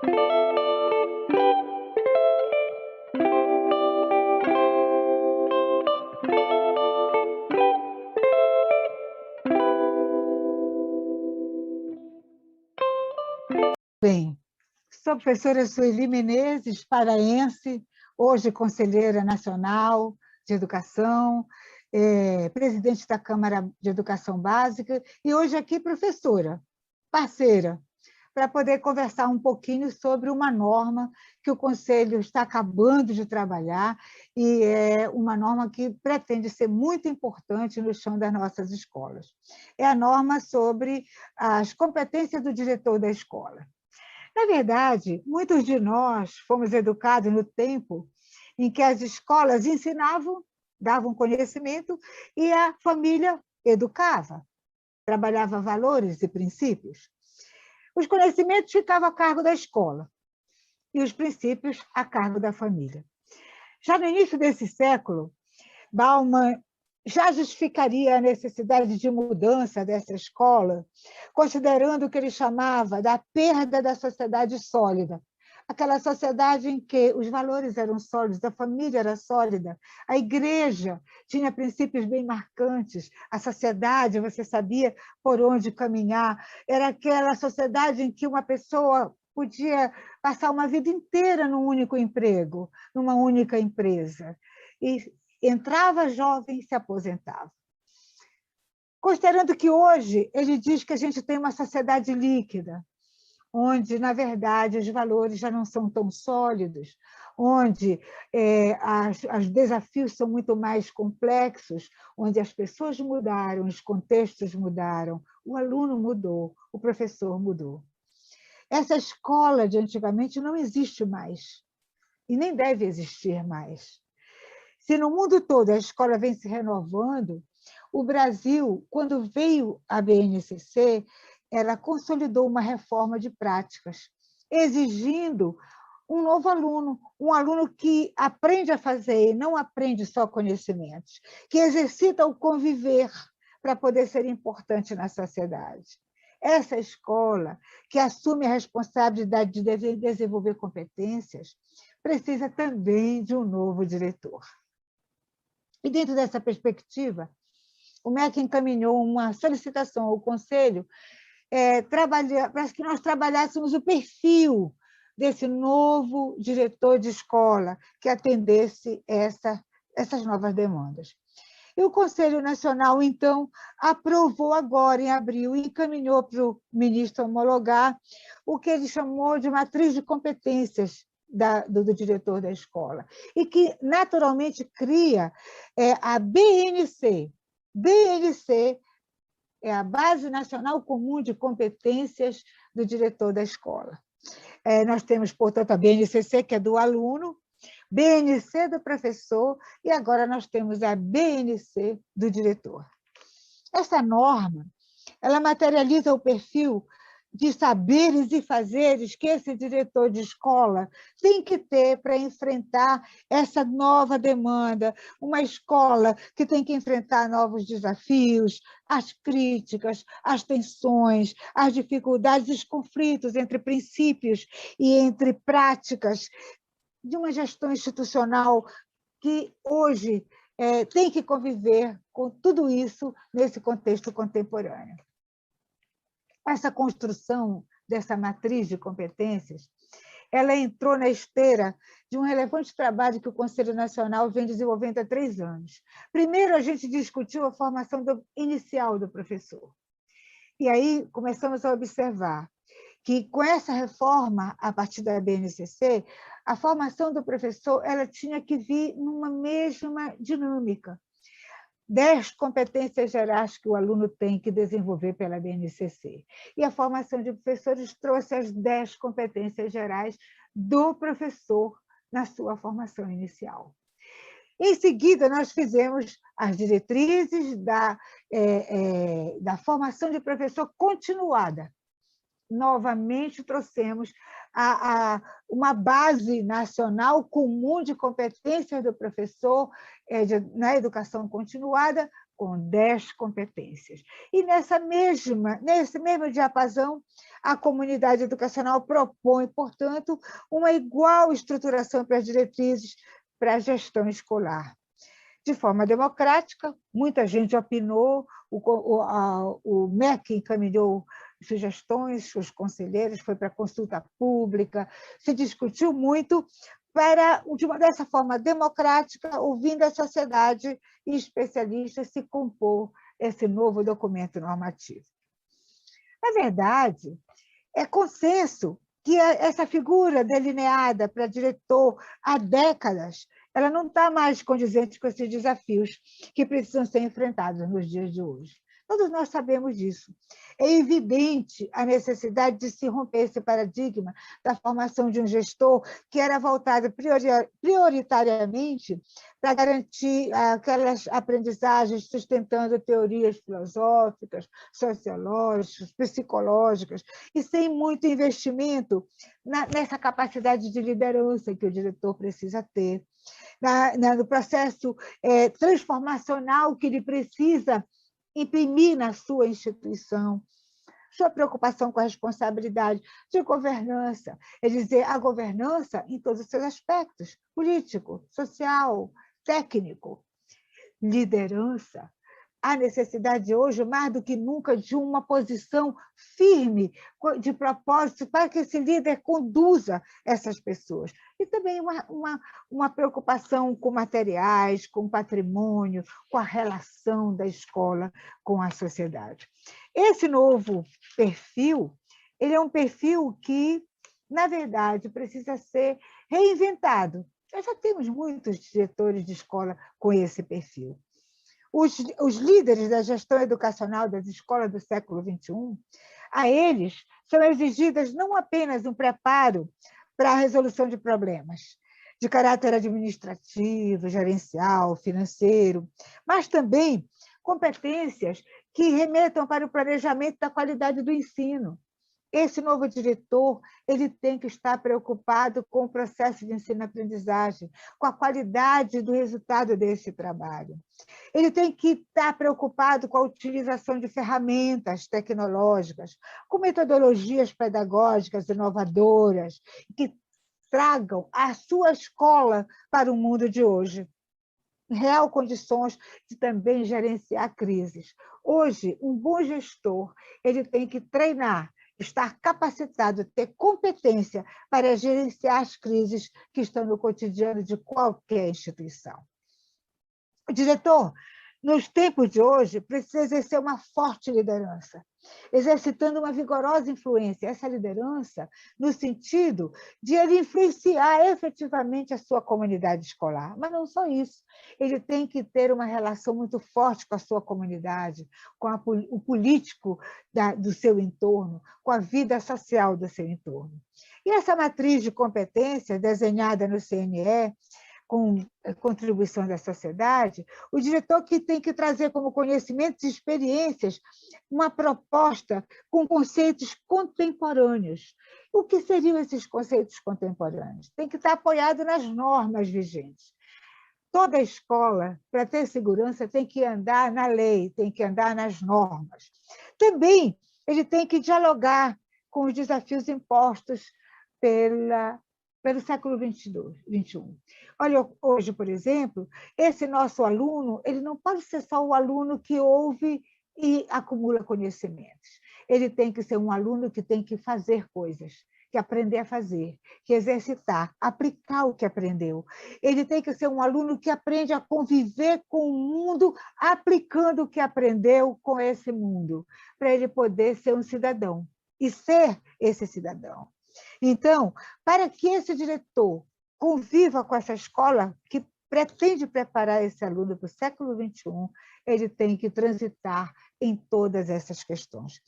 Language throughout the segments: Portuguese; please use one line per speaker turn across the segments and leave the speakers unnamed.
Bem, sou a professora Sueli Menezes, paraense, hoje conselheira nacional de educação, presidente da Câmara de Educação Básica e hoje aqui professora, parceira, para poder conversar um pouquinho sobre uma norma que o Conselho está acabando de trabalhar e é uma norma que pretende ser muito importante no chão das nossas escolas. É a norma sobre as competências do diretor da escola. Na verdade, muitos de nós fomos educados no tempo em que as escolas ensinavam, davam conhecimento e a família educava, trabalhava valores e princípios. Os conhecimentos ficavam a cargo da escola e os princípios a cargo da família. Já no início desse século, Bauman já justificaria a necessidade de mudança dessa escola, considerando o que ele chamava da perda da sociedade sólida, aquela sociedade em que os valores eram sólidos, a família era sólida, a igreja tinha princípios bem marcantes, a sociedade, você sabia por onde caminhar, era aquela sociedade em que uma pessoa podia passar uma vida inteira num único emprego, numa única empresa, e entrava jovem e se aposentava. Considerando que hoje ele diz que a gente tem uma sociedade líquida, onde, na verdade, os valores já não são tão sólidos, onde os desafios são muito mais complexos, onde as pessoas mudaram, os contextos mudaram, o aluno mudou, o professor mudou. Essa escola de antigamente não existe mais, e nem deve existir mais. Se no mundo todo a escola vem se renovando, o Brasil, quando veio a BNCC, ela consolidou uma reforma de práticas, exigindo um novo aluno, um aluno que aprende a fazer e não aprende só conhecimentos, que exercita o conviver para poder ser importante na sociedade. Essa escola, que assume a responsabilidade de desenvolver competências, precisa também de um novo diretor. E, dentro dessa perspectiva, o MEC encaminhou uma solicitação ao Conselho para que nós trabalhássemos o perfil desse novo diretor de escola que atendesse essas novas demandas. E o Conselho Nacional, então, aprovou agora, em abril, e encaminhou para o ministro homologar o que ele chamou de matriz de competências do diretor da escola, e que, naturalmente, cria a BNC. BNC é a Base Nacional Comum de Competências do diretor da escola. Nós temos, portanto, a BNCC, que é do aluno, BNC do professor, e agora nós temos a BNC do diretor. Essa norma, ela materializa o perfil de saberes e fazeres que esse diretor de escola tem que ter para enfrentar essa nova demanda, uma escola que tem que enfrentar novos desafios, as críticas, as tensões, as dificuldades, os conflitos entre princípios e entre práticas de uma gestão institucional que hoje tem que conviver com tudo isso nesse contexto contemporâneo. Essa construção dessa matriz de competências, ela entrou na esteira de um relevante trabalho que o Conselho Nacional vem desenvolvendo há 3 anos. Primeiro, a gente discutiu a formação inicial do professor. E aí começamos a observar que, com essa reforma, a partir da BNCC, a formação do professor ela tinha que vir numa mesma dinâmica. 10 competências gerais que o aluno tem que desenvolver pela BNCC. E a formação de professores trouxe as 10 competências gerais do professor na sua formação inicial. Em seguida, nós fizemos as diretrizes da formação de professor continuada. Novamente, trouxemos uma base nacional comum de competências do professor na educação continuada, com 10 competências. E nesse mesmo diapasão, a comunidade educacional propõe, portanto, uma igual estruturação para as diretrizes para a gestão escolar. De forma democrática, muita gente opinou, o MEC encaminhou sugestões, os conselheiros, foi para consulta pública, se discutiu muito dessa forma democrática, ouvindo a sociedade e especialistas, se compor esse novo documento normativo. Na verdade, é consenso que essa figura delineada para diretor há décadas, ela não está mais condizente com esses desafios que precisam ser enfrentados nos dias de hoje. Todos nós sabemos disso. É evidente a necessidade de se romper esse paradigma da formação de um gestor que era voltado prioritariamente para garantir aquelas aprendizagens sustentando teorias filosóficas, sociológicas, psicológicas, e sem muito investimento nessa capacidade de liderança que o diretor precisa ter, no processo transformacional que ele precisa imprimir na sua instituição, sua preocupação com a responsabilidade de governança, é dizer, a governança em todos os seus aspectos, político, social, técnico, liderança. Há necessidade hoje, mais do que nunca, de uma posição firme, de propósito, para que esse líder conduza essas pessoas. E também uma preocupação com materiais, com patrimônio, com a relação da escola com a sociedade. Esse novo perfil, ele é um perfil que, na verdade, precisa ser reinventado. Nós já temos muitos diretores de escola com esse perfil. Os líderes da gestão educacional das escolas do século XXI, a eles são exigidas não apenas um preparo para a resolução de problemas de caráter administrativo, gerencial, financeiro, mas também competências que remetam para o planejamento da qualidade do ensino. Esse novo diretor, ele tem que estar preocupado com o processo de ensino-aprendizagem, com a qualidade do resultado desse trabalho. Ele tem que estar preocupado com a utilização de ferramentas tecnológicas, com metodologias pedagógicas inovadoras, que tragam a sua escola para o mundo de hoje. Real condições de também gerenciar crises. Hoje, um bom gestor, ele tem que treinar, estar capacitado, ter competência para gerenciar as crises que estão no cotidiano de qualquer instituição. O diretor, nos tempos de hoje, precisa exercer uma forte liderança, exercitando uma vigorosa influência. Essa liderança no sentido de ele influenciar efetivamente a sua comunidade escolar. Mas não só isso, ele tem que ter uma relação muito forte com a sua comunidade, com o político do seu entorno, com a vida social do seu entorno. E essa matriz de competências desenhada no CNE, com contribuição da sociedade, o diretor que tem que trazer como conhecimentos e experiências uma proposta com conceitos contemporâneos. O que seriam esses conceitos contemporâneos? Tem que estar apoiado nas normas vigentes. Toda escola, para ter segurança, tem que andar na lei, tem que andar nas normas. Também ele tem que dialogar com os desafios impostos pelo século XXI. Olha, hoje, por exemplo, esse nosso aluno, ele não pode ser só o aluno que ouve e acumula conhecimentos. Ele tem que ser um aluno que tem que fazer coisas, que aprender a fazer, que exercitar, aplicar o que aprendeu. Ele tem que ser um aluno que aprende a conviver com o mundo, aplicando o que aprendeu com esse mundo, para ele poder ser um cidadão e ser esse cidadão. Então, para que esse diretor conviva com essa escola que pretende preparar esse aluno para o século XXI, ele tem que transitar em todas essas questões.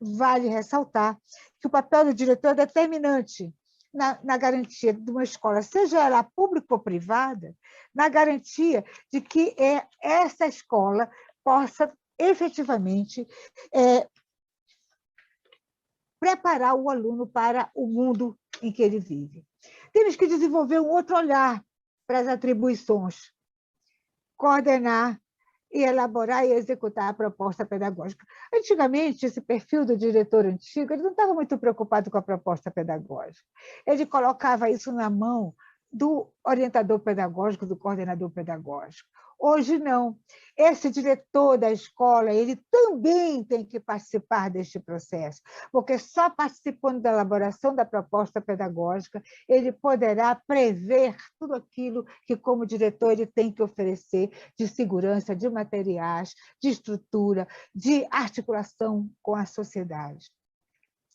Vale ressaltar que o papel do diretor é determinante na garantia de uma escola, seja ela pública ou privada, na garantia de que essa escola possa efetivamente preparar o aluno para o mundo em que ele vive. Temos que desenvolver um outro olhar para as atribuições, coordenar e elaborar e executar a proposta pedagógica. Antigamente, esse perfil do diretor antigo, ele não estava muito preocupado com a proposta pedagógica. Ele colocava isso na mão do orientador pedagógico, do coordenador pedagógico. Hoje, não. Esse diretor da escola, ele também tem que participar deste processo, porque só participando da elaboração da proposta pedagógica, ele poderá prever tudo aquilo que, como diretor, ele tem que oferecer de segurança, de materiais, de estrutura, de articulação com a sociedade.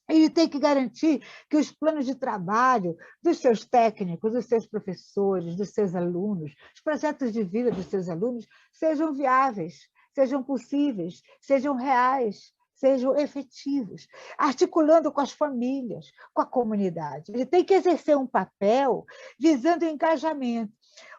Ele tem que garantir que os planos de trabalho dos seus técnicos, dos seus professores, dos seus alunos, os projetos de vida dos seus alunos sejam viáveis, sejam possíveis, sejam reais, sejam efetivos, articulando com as famílias, com a comunidade. Ele tem que exercer um papel visando o engajamento.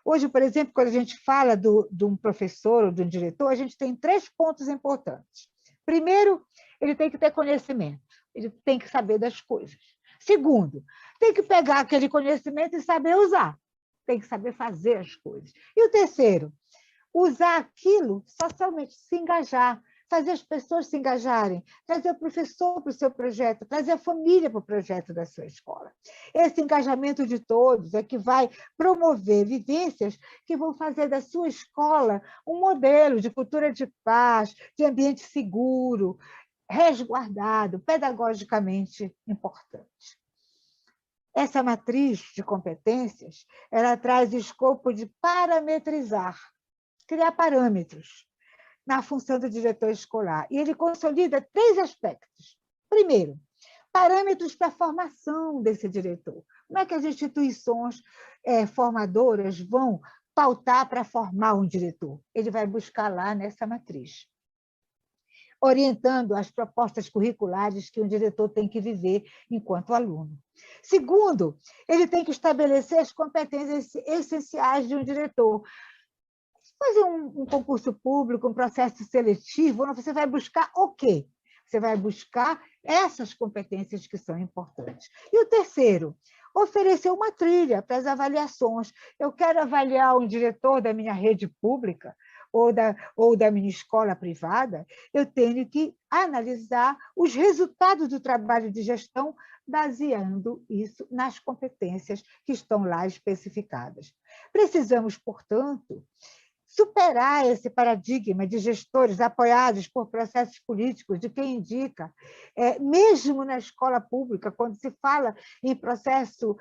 Hoje, por exemplo, quando a gente fala de um professor ou de um diretor, a gente tem 3 pontos importantes. Primeiro, ele tem que ter conhecimento. Ele tem que saber das coisas. Segundo, tem que pegar aquele conhecimento e saber usar. Tem que saber fazer as coisas. E o terceiro, usar aquilo socialmente, se engajar, fazer as pessoas se engajarem, trazer o professor para o seu projeto, trazer a família para o projeto da sua escola. Esse engajamento de todos é que vai promover vivências que vão fazer da sua escola um modelo de cultura de paz, de ambiente seguro, resguardado, pedagogicamente importante. Essa matriz de competências, ela traz o escopo de parametrizar, criar parâmetros na função do diretor escolar. E ele consolida 3 aspectos. Primeiro, parâmetros para a formação desse diretor. Como é que as instituições formadoras vão pautar para formar um diretor? Ele vai buscar lá nessa matriz, orientando as propostas curriculares que um diretor tem que viver enquanto aluno. Segundo, ele tem que estabelecer as competências essenciais de um diretor. Fazer um concurso público, um processo seletivo, você vai buscar o quê? Você vai buscar essas competências que são importantes. E o terceiro, oferecer uma trilha para as avaliações. Eu quero avaliar um diretor da minha rede pública, ou da minha escola privada, eu tenho que analisar os resultados do trabalho de gestão, baseando isso nas competências que estão lá especificadas. Precisamos, portanto, superar esse paradigma de gestores apoiados por processos políticos, de quem indica, mesmo na escola pública, quando se fala em processo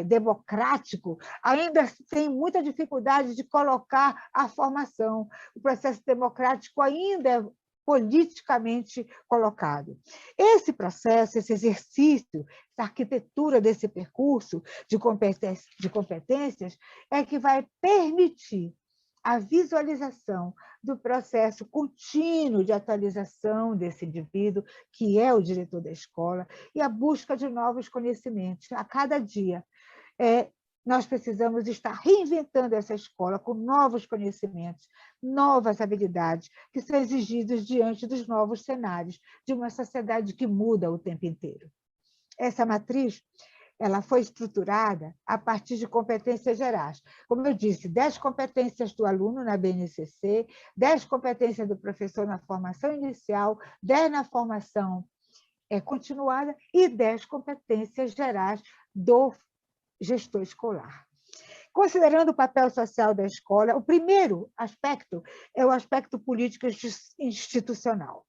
democrático, ainda tem muita dificuldade de colocar a formação. O processo democrático ainda é politicamente colocado. Esse processo, esse exercício, essa arquitetura desse percurso de competências é que vai permitir a visualização do processo contínuo de atualização desse indivíduo, que é o diretor da escola, e a busca de novos conhecimentos. A cada dia, nós precisamos estar reinventando essa escola com novos conhecimentos, novas habilidades que são exigidos diante dos novos cenários de uma sociedade que muda o tempo inteiro. Essa matriz, ela foi estruturada a partir de competências gerais. Como eu disse, 10 competências do aluno na BNCC, 10 competências do professor na formação inicial, 10 na formação continuada e 10 competências gerais do gestor escolar. Considerando o papel social da escola, o primeiro aspecto é o aspecto político institucional.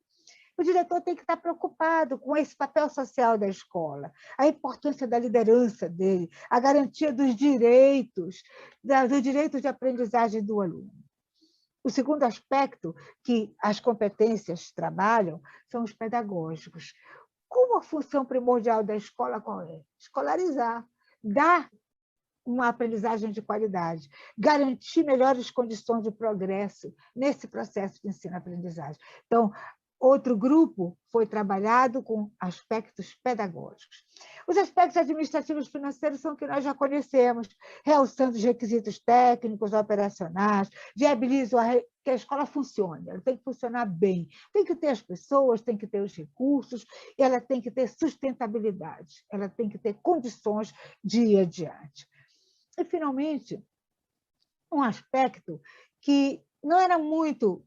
O diretor tem que estar preocupado com esse papel social da escola, a importância da liderança dele, a garantia dos direitos, do direito de aprendizagem do aluno. O segundo aspecto que as competências trabalham são os pedagógicos. Como a função primordial da escola qual é? Escolarizar, dar uma aprendizagem de qualidade, garantir melhores condições de progresso nesse processo de ensino-aprendizagem. Então, outro grupo foi trabalhado com aspectos pedagógicos. Os aspectos administrativos financeiros são o que nós já conhecemos, realçando os requisitos técnicos, operacionais, viabilizam que a escola funcione, ela tem que funcionar bem, tem que ter as pessoas, tem que ter os recursos, e ela tem que ter sustentabilidade, ela tem que ter condições de ir adiante. E, finalmente, um aspecto que não era muito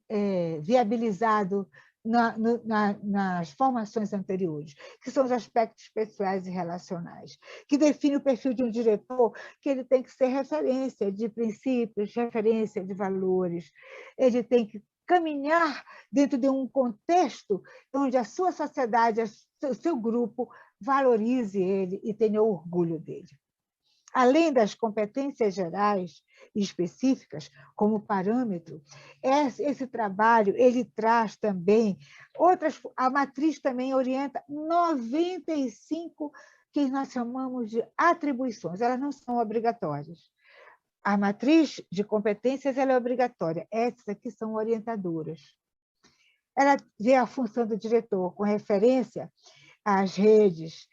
viabilizado nas formações anteriores, que são os aspectos pessoais e relacionais, que define o perfil de um diretor, que ele tem que ser referência de princípios, referência de valores, ele tem que caminhar dentro de um contexto onde a sua sociedade, o seu grupo, valorize ele e tenha orgulho dele. Além das competências gerais e específicas como parâmetro, esse trabalho ele traz também outras. A matriz também orienta 95 que nós chamamos de atribuições, elas não são obrigatórias. A matriz de competências ela é obrigatória, essas aqui são orientadoras. Ela vê a função do diretor com referência às redes,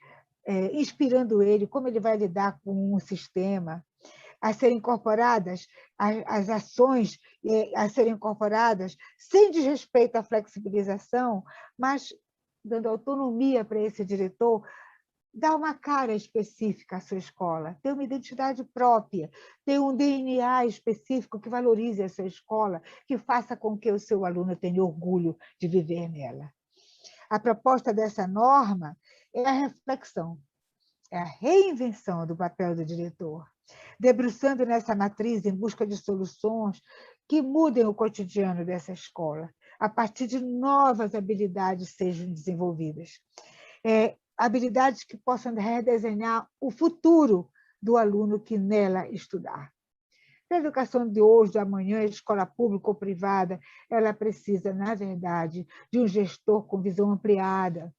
inspirando ele, como ele vai lidar com um sistema, a serem incorporadas, as ações a serem incorporadas sem desrespeito à flexibilização, mas dando autonomia para esse diretor, dar uma cara específica à sua escola, ter uma identidade própria, ter um DNA específico que valorize a sua escola, que faça com que o seu aluno tenha orgulho de viver nela. A proposta dessa norma é a reflexão, é a reinvenção do papel do diretor, debruçando nessa matriz em busca de soluções que mudem o cotidiano dessa escola, a partir de novas habilidades sejam desenvolvidas. Habilidades que possam redesenhar o futuro do aluno que nela estudar. A educação de hoje, de amanhã, a escola pública ou privada, ela precisa, na verdade, de um gestor com visão ampliada,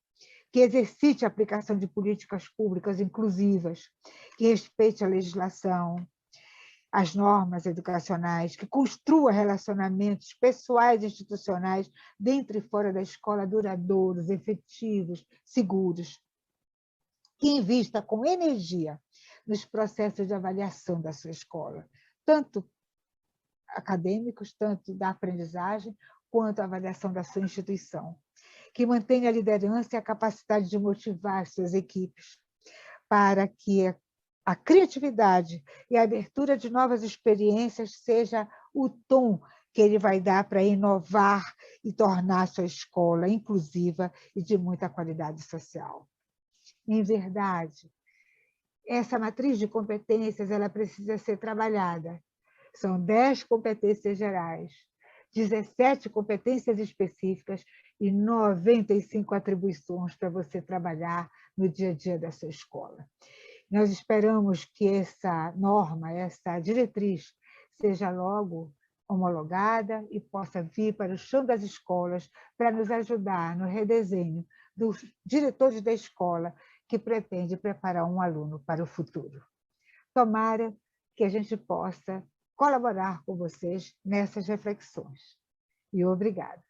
que exercite a aplicação de políticas públicas inclusivas, que respeite a legislação, as normas educacionais, que construa relacionamentos pessoais e institucionais dentro e fora da escola duradouros, efetivos, seguros, que invista com energia nos processos de avaliação da sua escola, tanto acadêmicos, tanto da aprendizagem, quanto a avaliação da sua instituição, que mantenha a liderança e a capacidade de motivar suas equipes, para que a criatividade e a abertura de novas experiências seja o tom que ele vai dar para inovar e tornar a sua escola inclusiva e de muita qualidade social. Em verdade, essa matriz de competências ela precisa ser trabalhada. São 10 competências gerais, 17 competências específicas e 95 atribuições para você trabalhar no dia a dia da sua escola. Nós esperamos que essa norma, essa diretriz, seja logo homologada e possa vir para o chão das escolas para nos ajudar no redesenho dos diretores da escola que pretende preparar um aluno para o futuro. Tomara que a gente possa colaborar com vocês nessas reflexões. E obrigada.